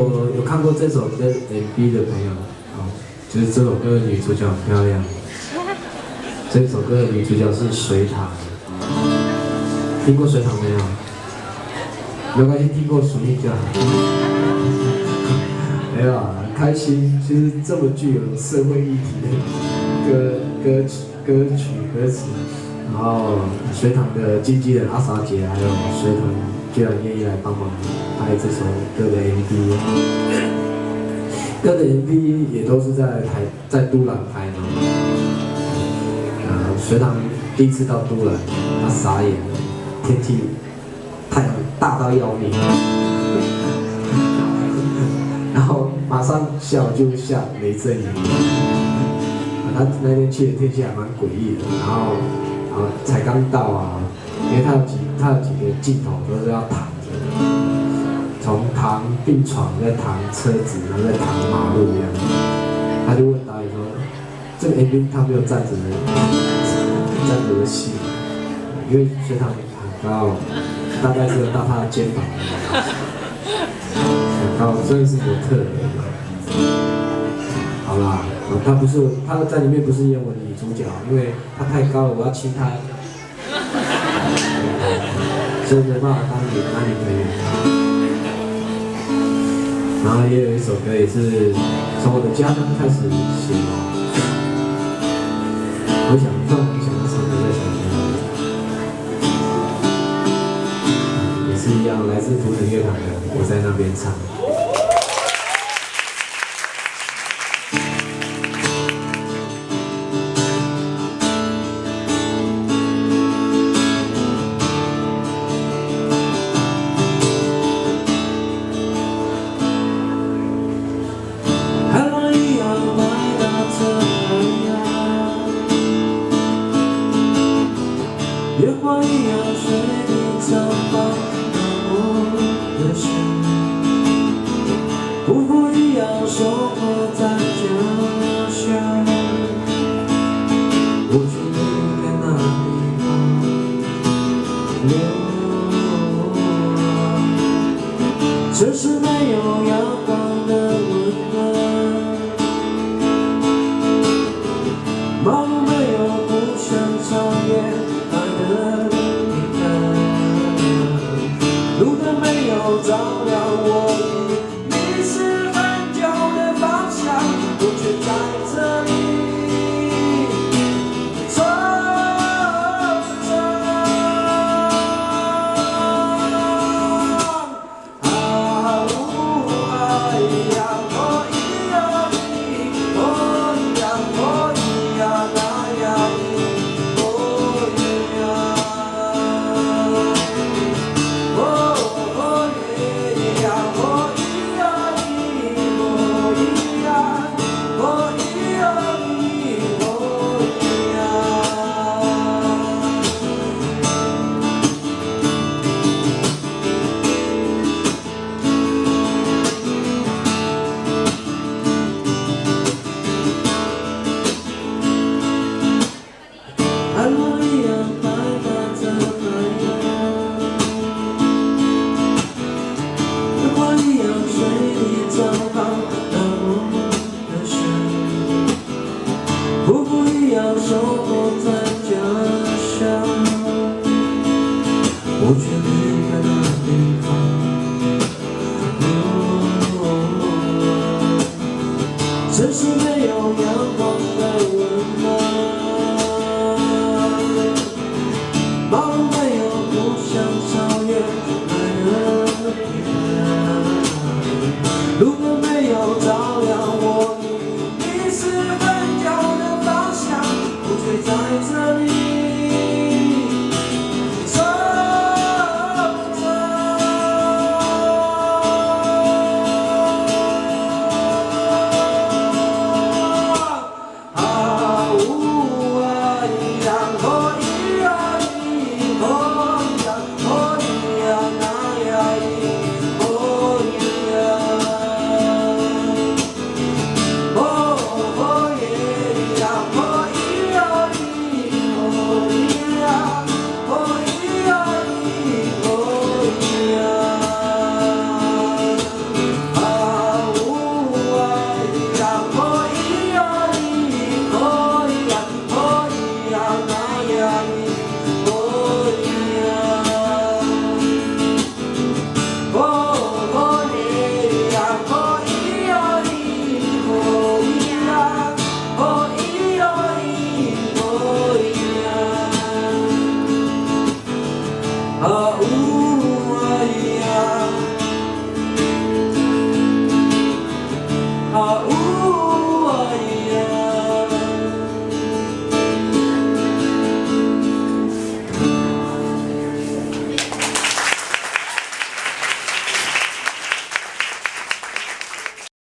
果有看过这首歌 MV 的朋友，就是这首歌的女主角很漂亮。这首歌的女主角是隋棠，听过隋棠没有？没关系，听过属于就好。没有啊，开心。其实这么具有社会议题的歌曲歌词，然后隋棠的经纪人阿莎姐还有隋棠居然愿意来帮忙拍这首歌的 MV。歌的 MV 也都是在都兰拍的。隋棠第一次到都兰，他傻眼了，天气太阳大到要命，然后马上下午就下雷阵雨。他那天去的天气还蛮诡异的，然后才刚到啊，因为他有几个镜头都是要躺着，从躺病床再躺车子，然后再躺马路这样。他就问导演说：“这个 MV 他没有站着的戏，因为隋棠很高，大概只有到他的肩膀，很高，真的是模特儿。好啦，他在里面不是演我的女主角，因为他太高了，我要亲他，所以没办法当男女朋友。然后也有一首歌也是从我的家乡开始写，我想突然想到唱歌在想歌，也是一样，来自图腾乐团的，我在那边唱。月光一样随你走访到我的心，辜负一样守候在家乡。我却离开那地方流浪，城市没有阳光的温暖，马路没有不想长夜。路灯没有照亮我，已迷失很久的方向，我却在这里惆怅。啊呜啊咿呀，哦咿呀咿，哦咿呀哦咿呀那呀咿，哦咿呀。海螺一样拍打着海洋，月光一样随你走访到我的心，辜负一样守候在家乡。我却离开那地方流浪，城市。